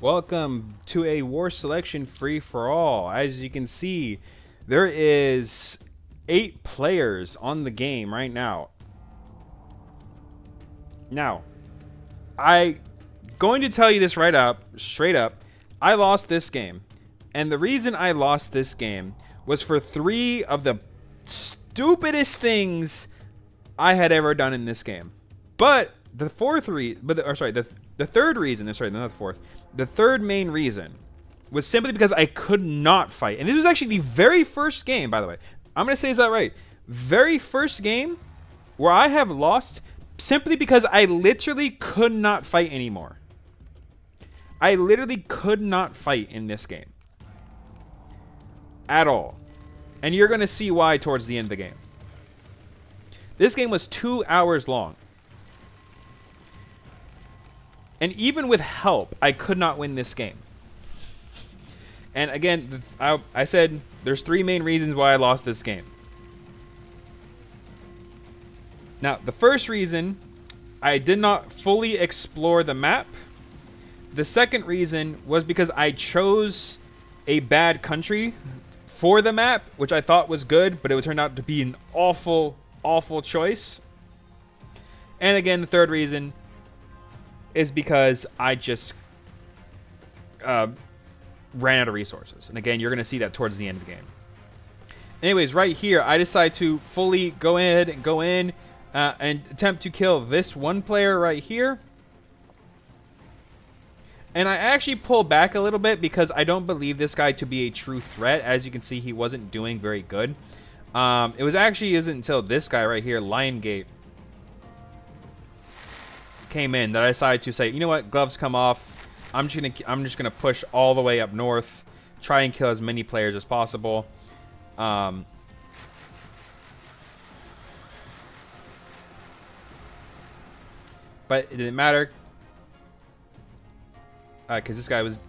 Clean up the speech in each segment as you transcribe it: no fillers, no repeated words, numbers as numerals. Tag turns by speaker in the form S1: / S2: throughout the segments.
S1: Welcome to a war selection free-for-all. As you can see, there is 8 players on the game right now. Now, I going to tell you this straight up, I lost this game. And the reason I lost this game was for 3 of the stupidest things I had ever done in this game. But the third reason, sorry, not the fourth. The third main reason was simply because I could not fight. And this was actually the very first game, by the way. I'm going to say, is that right? Very first game where I have lost simply because I literally could not fight anymore. I literally could not fight in this game. At all. And you're going to see why towards the end of the game. This game was 2 hours long. And even with help, I could not win this game. And again, I said there's 3 main reasons why I lost this game. Now, the first reason, I did not fully explore the map. The second reason was because I chose a bad country for the map, which I thought was good, but it would turn out to be an awful, awful choice. And again, the third reason is because I just ran out of resources. And again, you're going to see that towards the end of the game. Anyways, right here, I decide to fully go ahead and go in and attempt to kill this one player right here. And I actually pull back a little bit because I don't believe this guy to be a true threat. As you can see, he wasn't doing very good. Isn't until this guy right here, Liongate, came in that I decided to say, you know what, gloves come off. I'm just gonna push all the way up north, try and kill as many players as possible. But it didn't matter because this guy was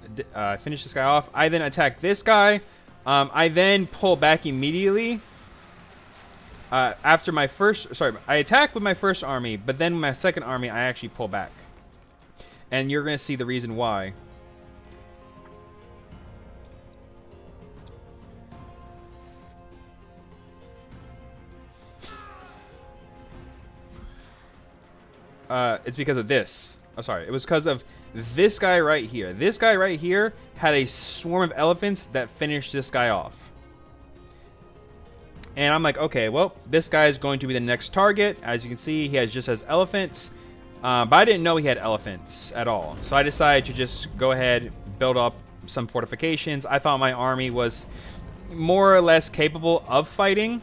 S1: finished this guy off. I then attack this guy. I then pull back immediately. After my I attack with my first army, but then my second army, I actually pull back. And you're going to see the reason why. It's because of this. Oh, sorry. It was because of this guy right here. This guy right here had a swarm of elephants that finished this guy off. And I'm like, okay, well, this guy is going to be the next target. As you can see, he just has elephants. But I didn't know he had elephants at all. So I decided to just go ahead, build up some fortifications. I thought my army was more or less capable of fighting.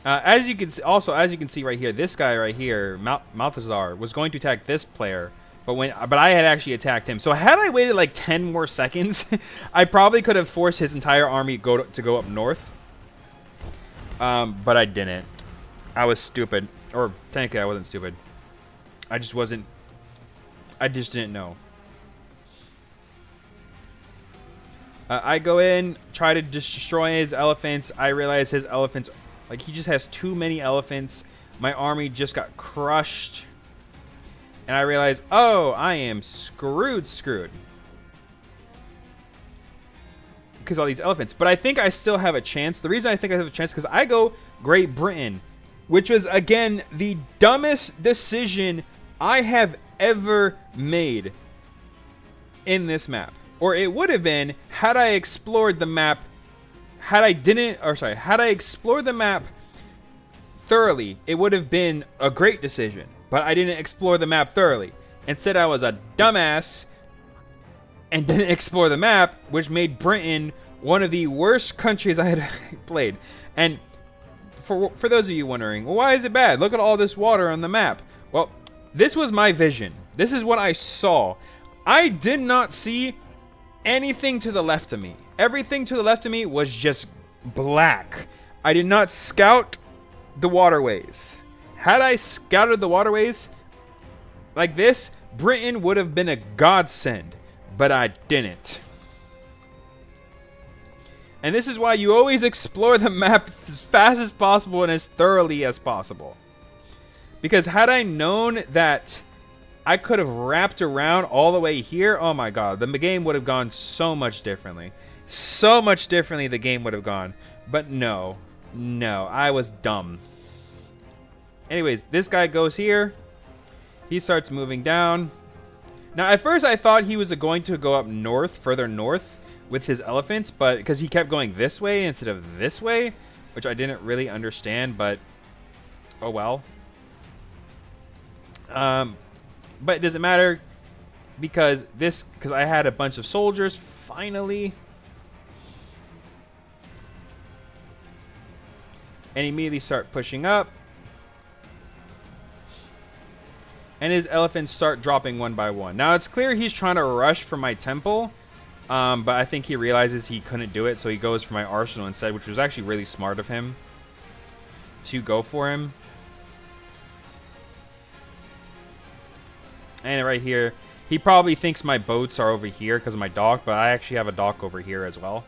S1: As you can see right here, this guy right here, Malthazar, was going to attack this player. But I had actually attacked him. So had I waited like 10 more seconds, I probably could have forced his entire army to go up north. But I didn't. I was stupid. Or, technically, I wasn't stupid. I just didn't know. I go in, try to destroy his elephants. I realize his elephants, like, he just has too many elephants. My army just got crushed. And I realize, oh, I am screwed. Because all these elephants. But I think I still have a chance. The reason I think I have a chance is because I go Great Britain, which was, again, the dumbest decision I have ever made in this map. Or it would have been had I explored the map, had I explored the map thoroughly, it would have been a great decision. But I didn't explore the map thoroughly. Instead, I was a dumbass and didn't explore the map, which made Britain one of the worst countries I had played. And for those of you wondering, well, why is it bad? Look at all this water on the map. Well, this was my vision. This is what I saw. I did not see anything to the left of me. Everything to the left of me was just black. I did not scout the waterways. Had I scouted the waterways like this, Britain would have been a godsend. But I didn't. And this is why you always explore the map as fast as possible and as thoroughly as possible. Because had I known that I could have wrapped around all the way here. Oh my god, the game would have gone so much differently. So much differently the game would have gone. But no. No, I was dumb. Anyways, this guy goes here. He starts moving down. Now, at first I thought he was going to go up north, further north with his elephants, but because he kept going this way instead of this way, which I didn't really understand, but oh well. But it doesn't matter because I had a bunch of soldiers finally. And immediately start pushing up. And his elephants start dropping one by one. Now, it's clear he's trying to rush for my temple. But I think he realizes he couldn't do it. So he goes for my arsenal instead, which was actually really smart of him to go for him. And right here, he probably thinks my boats are over here because of my dock. But I actually have a dock over here as well.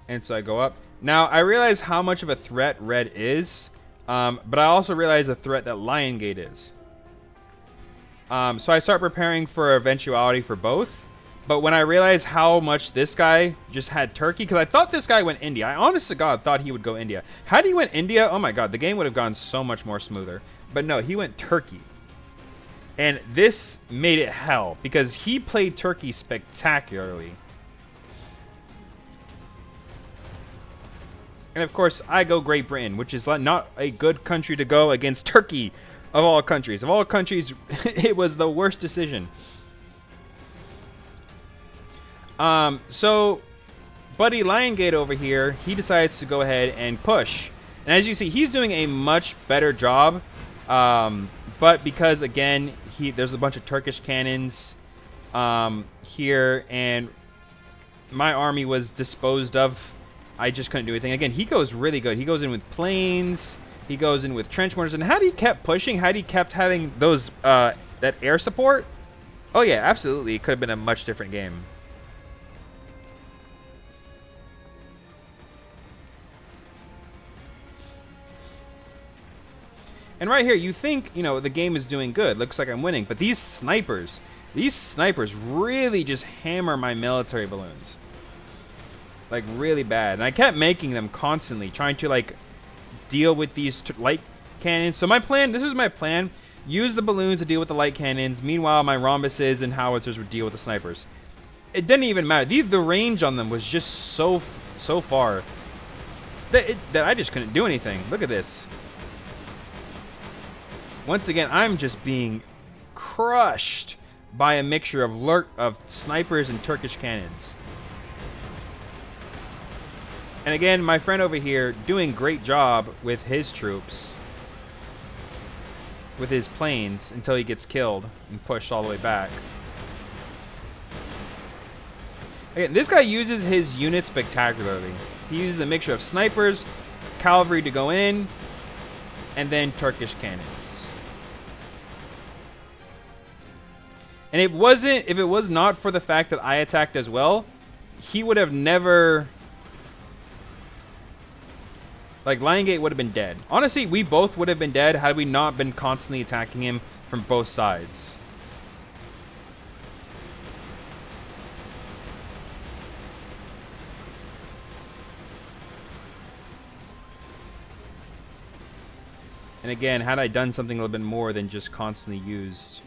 S1: And so I go up. Now, I realize how much of a threat red is. But I also realize a threat that Lion Gate is. So I start preparing for eventuality for both. But when I realize how much this guy just had Turkey, because I thought this guy went India. I honest to God thought he would go India. Had he went India, oh my God, the game would have gone so much more smoother. But no, he went Turkey. And this made it hell because he played Turkey spectacularly. And of course, I go Great Britain, which is not a good country to go against Turkey of all countries. Of all countries, it was the worst decision. So, Buddy Liongate over here, he decides to go ahead and push. And as you see, he's doing a much better job. But because, again, there's a bunch of Turkish cannons here, and my army was disposed of. I just couldn't do anything. Again, he goes really good. He goes in with planes. He goes in with trench mortars. And had he kept pushing, had he kept having those that air support, oh yeah, absolutely, it could have been a much different game. And right here, you think, you know, the game is doing good. Looks like I'm winning. But these snipers really just hammer my military balloons. Like, really bad. And I kept making them constantly, trying to, like, deal with these light cannons. So my plan, this is my plan. Use the balloons to deal with the light cannons. Meanwhile, my rhombuses and howitzers would deal with the snipers. It didn't even matter. The range on them was just so far that I just couldn't do anything. Look at this. Once again, I'm just being crushed by a mixture of snipers and Turkish cannons. And again, my friend over here doing great job with his troops, with his planes, until he gets killed and pushed all the way back. Again, this guy uses his units spectacularly. He uses a mixture of snipers, cavalry to go in, and then Turkish cannons. And if it was not for the fact that I attacked as well, he would have never... Like, Liongate would have been dead. Honestly, we both would have been dead had we not been constantly attacking him from both sides. And again, had I done something a little bit more than just constantly used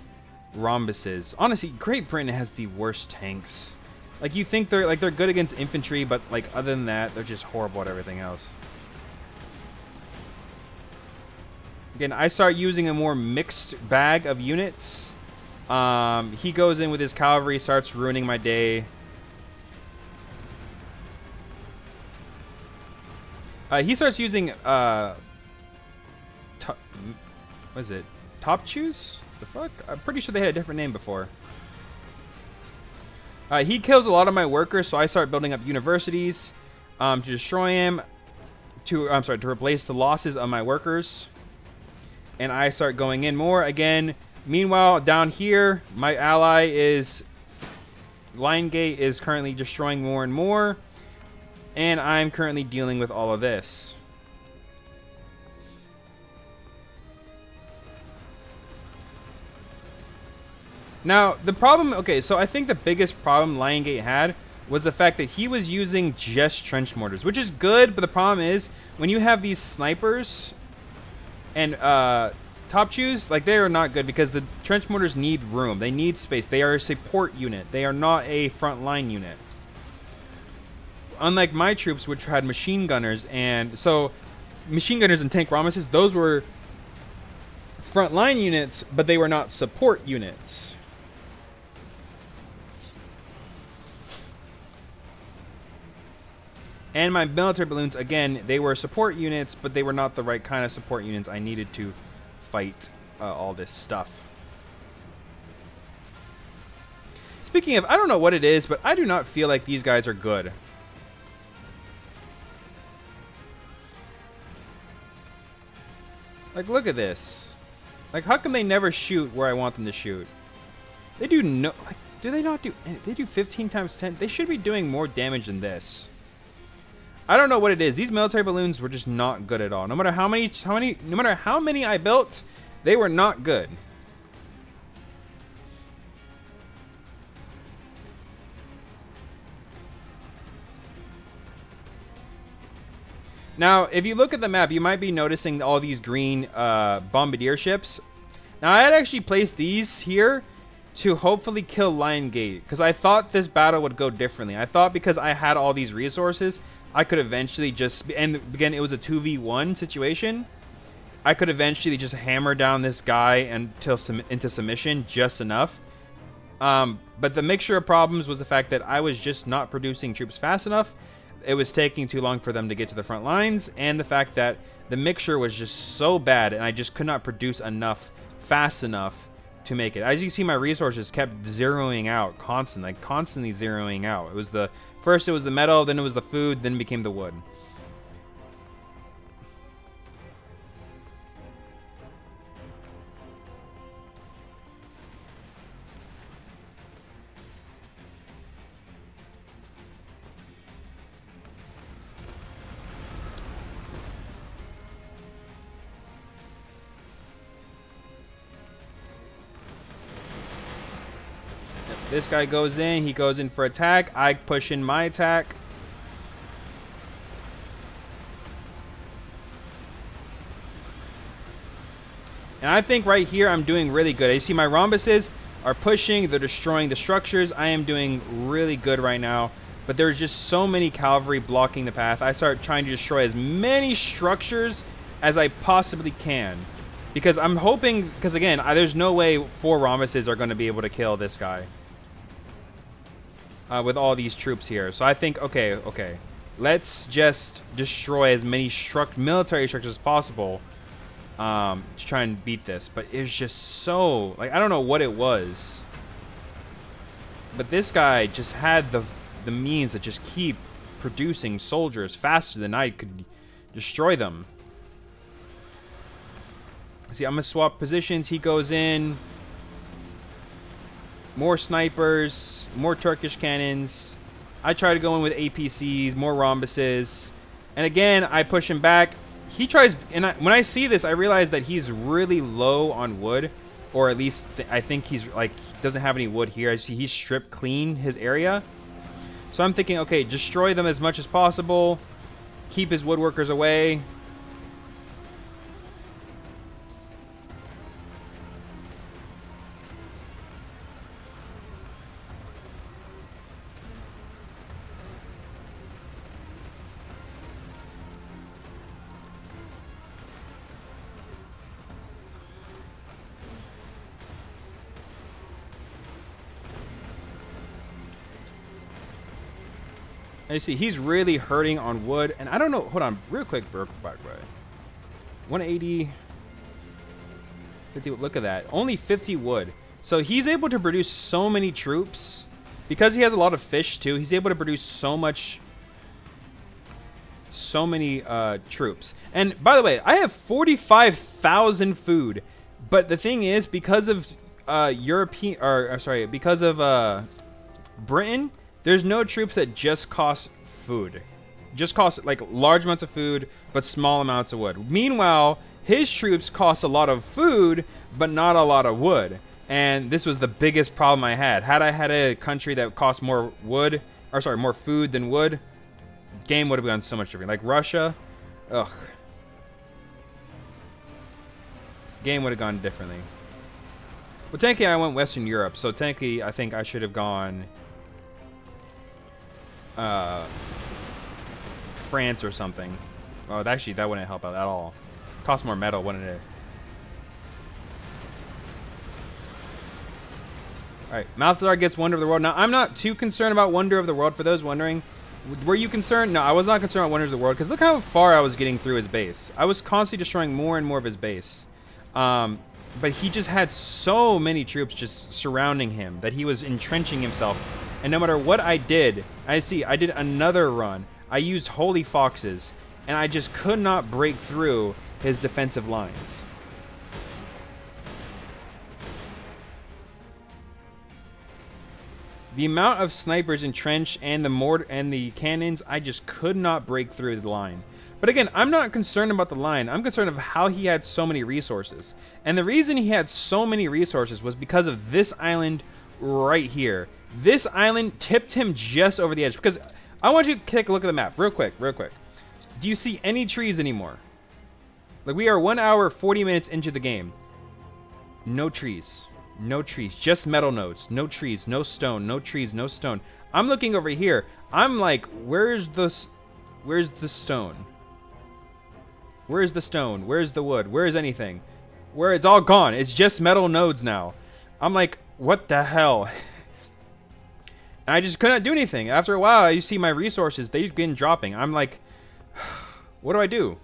S1: rhombuses. Honestly, Great Britain has the worst tanks. Like, you think they're good against infantry, but like other than that, they're just horrible at everything else. Again, I start using a more mixed bag of units. He goes in with his cavalry, starts ruining my day. He starts using what is it? Top Chews? The fuck? I'm pretty sure they had a different name before. He kills a lot of my workers, so I start building up universities to destroy him. To replace the losses of my workers. And I start going in more again. Meanwhile, down here, my ally is Liongate is currently destroying more and more. And I'm currently dealing with all of this. Now, the problem... Okay, so I think the biggest problem Liongate had was the fact that he was using just trench mortars, which is good, but the problem is when you have these snipers and top chews, like, they are not good because the trench mortars need room. They need space. They are a support unit. They are not a frontline unit. Unlike my troops, which had machine gunners, and so machine gunners and tank Ramesses, those were frontline units, but they were not support units. And my military balloons, again, they were support units, but they were not the right kind of support units I needed to fight all this stuff. Speaking of, I don't know what it is, but I do not feel like these guys are good. Like, look at this. Like, how come they never shoot where I want them to shoot? They do no... Like, do they not do... They do 15 times 10. They should be doing more damage than this. I don't know what it is. These military balloons were just not good at all. No matter how many I built, they were not good. Now, if you look at the map, you might be noticing all these green bombardier ships. Now, I had actually placed these here to hopefully kill Liongate, because I thought this battle would go differently. I thought because I had all these resources, I could eventually just... And again, it was a 2v1 situation. I could eventually just hammer down this guy until into submission just enough. But the mixture of problems was the fact that I was just not producing troops fast enough. It was taking too long for them to get to the front lines. And the fact that the mixture was just so bad and I just could not produce enough fast enough to make it. As you see, my resources kept zeroing out constantly zeroing out. It was the... First it was the metal, then it was the food, then it became the wood. This guy goes in. He goes in for attack. I push in my attack. And I think right here I'm doing really good. You see my rhombuses are pushing. They're destroying the structures. I am doing really good right now. But there's just so many cavalry blocking the path. I start trying to destroy as many structures as I possibly can. Because I'm hoping... Because again, there's no way 4 rhombuses are going to be able to kill this guy. With all these troops here. So I think, okay. Let's just destroy as many military structures as possible to try and beat this. But it's just so... Like, I don't know what it was. But this guy just had the means to just keep producing soldiers faster than I could destroy them. See, I'm going to swap positions. He goes in. More snipers, more Turkish cannons. I try to go in with APCs, more rhombuses. And again, I push him back. He tries, and when I see this, I realize that he's really low on wood. Or at least, I think he's like, doesn't have any wood here. I see he's stripped clean his area. So I'm thinking, okay, destroy them as much as possible. Keep his woodworkers away. And you see, he's really hurting on wood. And I don't know. Hold on. Real quick, by the way. 180. 50. Look at that. Only 50 wood. So he's able to produce so many troops. Because he has a lot of fish, too. He's able to produce so many troops. And by the way, I have 45,000 food. But the thing is, because of because of Britain, there's no troops that just cost food. just cost like large amounts of food, but small amounts of wood. Meanwhile, his troops cost a lot of food, but not a lot of wood. And this was the biggest problem I had. Had I had a country that cost more wood, or sorry, more food than wood, game would have gone so much different. Like Russia, ugh. Game would have gone differently. Well, technically I went Western Europe, so technically I think I should have gone France or something. Oh, actually that wouldn't help out at all. Cost more metal, wouldn't it? Alright, Malthazar gets Wonder of the World. Now, I'm not too concerned about Wonder of the World. For those wondering, were you concerned? No, I was not concerned about Wonders of the World, because look how far I was getting through his base. I was constantly destroying more and more of his base. But he just had so many troops just surrounding him that he was entrenching himself. And no matter what I did, I did another run. I used Holy Foxes, and I just could not break through his defensive lines. The amount of snipers entrenched and the mortar and the cannons, I just could not break through the line. But again, I'm not concerned about the line. I'm concerned of how he had so many resources. And the reason he had so many resources was because of this island right here. This island tipped him just over the edge. Because I want you to take a look at the map real quick, real quick. Do you see any trees anymore? Like, we are 1 hour, 40 minutes into the game. No trees. No trees, just metal nodes. No trees, no stone, no trees, no stone. I'm looking over here. I'm like, where's the stone? Where's the stone? Where's the wood? Where's anything? Where it's all gone. It's just metal nodes now. I'm like, what the hell? And I just couldn't do anything. After a while, you see my resources, they begin dropping. I'm like, what do I do?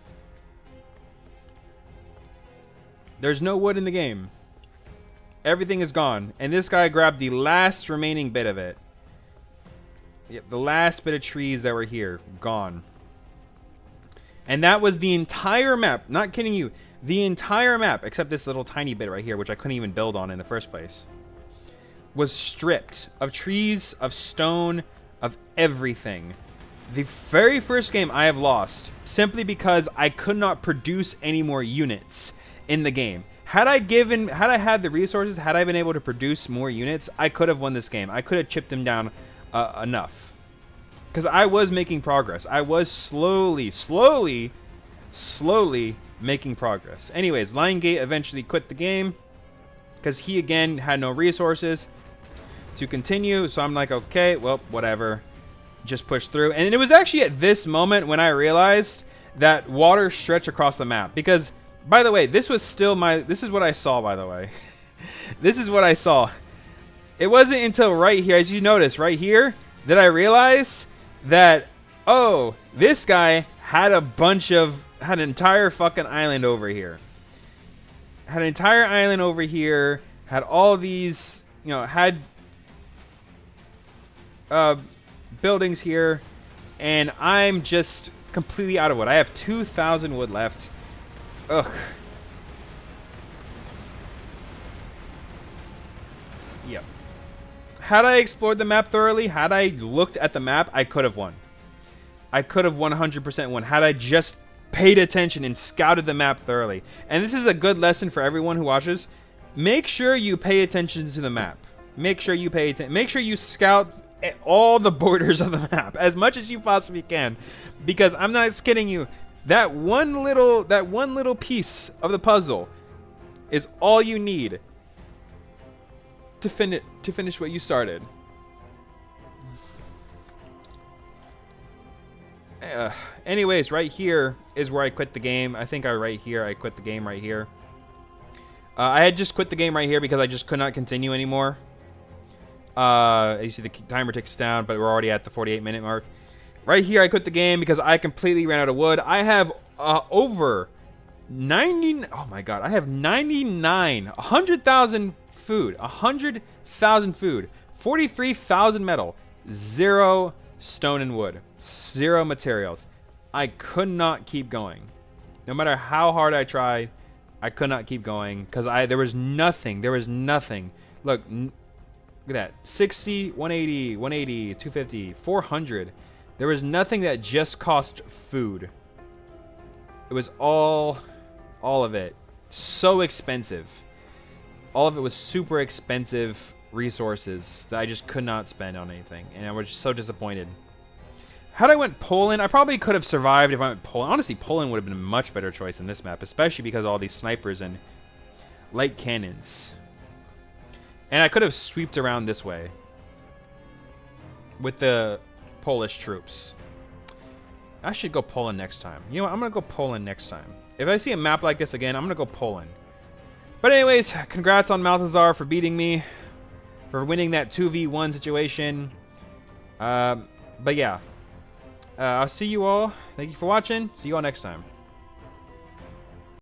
S1: There's no wood in the game. Everything is gone. And this guy grabbed the last remaining bit of it. Yep, the last bit of trees that were here. Gone. And that was the entire map. Not kidding you. The entire map, except this little tiny bit right here, which I couldn't even build on in the first place, was stripped of trees, of stone, of everything. The very first game I have lost simply because I could not produce any more units in the game. Had I had the resources, had I been able to produce more units, I could have won this game. I could have chipped them down enough. Because I was making progress. I was slowly making progress. Anyways, Lion Gate eventually quit the game because he, again, had no resources to continue. So I'm like, okay, well, whatever. Just push through. And it was actually at this moment when I realized that water stretched across the map. Because... by the way, this is what I saw, by the way. This is what I saw. It wasn't until right here, as you notice, right here, that I realized that, oh, this guy had had an entire fucking island over here. Had an entire island over here, had all these, you know, had buildings here, and I'm just completely out of wood. I have 2,000 wood left. Ugh. Yep. Had I explored the map thoroughly, had I looked at the map, I could have won. I could have 100% won had I just paid attention and scouted the map thoroughly. And this is a good lesson for everyone who watches. Make sure you pay attention to the map. Make sure you pay attention. Make sure you scout all the borders of the map as much as you possibly can, because I'm not kidding you. That one little piece of the puzzle is all you need to finish what you started. Anyways, right here is where I quit the game. I think I quit the game right here. I had just quit the game right here because I just could not continue anymore. You see the timer ticks down, but we're already at the 48-minute mark. Right here, I quit the game because I completely ran out of wood. I have over 90. Oh my god, I have 100,000 food, 100,000 food, 43,000 metal, 0 stone and wood, 0 materials. I could not keep going. No matter how hard I tried, I could not keep going because there was nothing. There was nothing. Look at that. 60, 180, 180, 250, 400. There was nothing that just cost food. It was all of it. So expensive. All of it was super expensive resources that I just could not spend on anything. And I was just so disappointed. Had I went Poland, I probably could have survived if I went Poland. Honestly, Poland would have been a much better choice in this map, especially because of all these snipers and light cannons. And I could have sweeped around this way with the Polish troops. I should go Poland next time. You know what? I'm going to go Poland next time. If I see a map like this again, I'm going to go Poland. But anyways, congrats on Malthazar for beating me, for winning that 2v1 situation. But yeah, I'll see you all. Thank you for watching. See you all next time.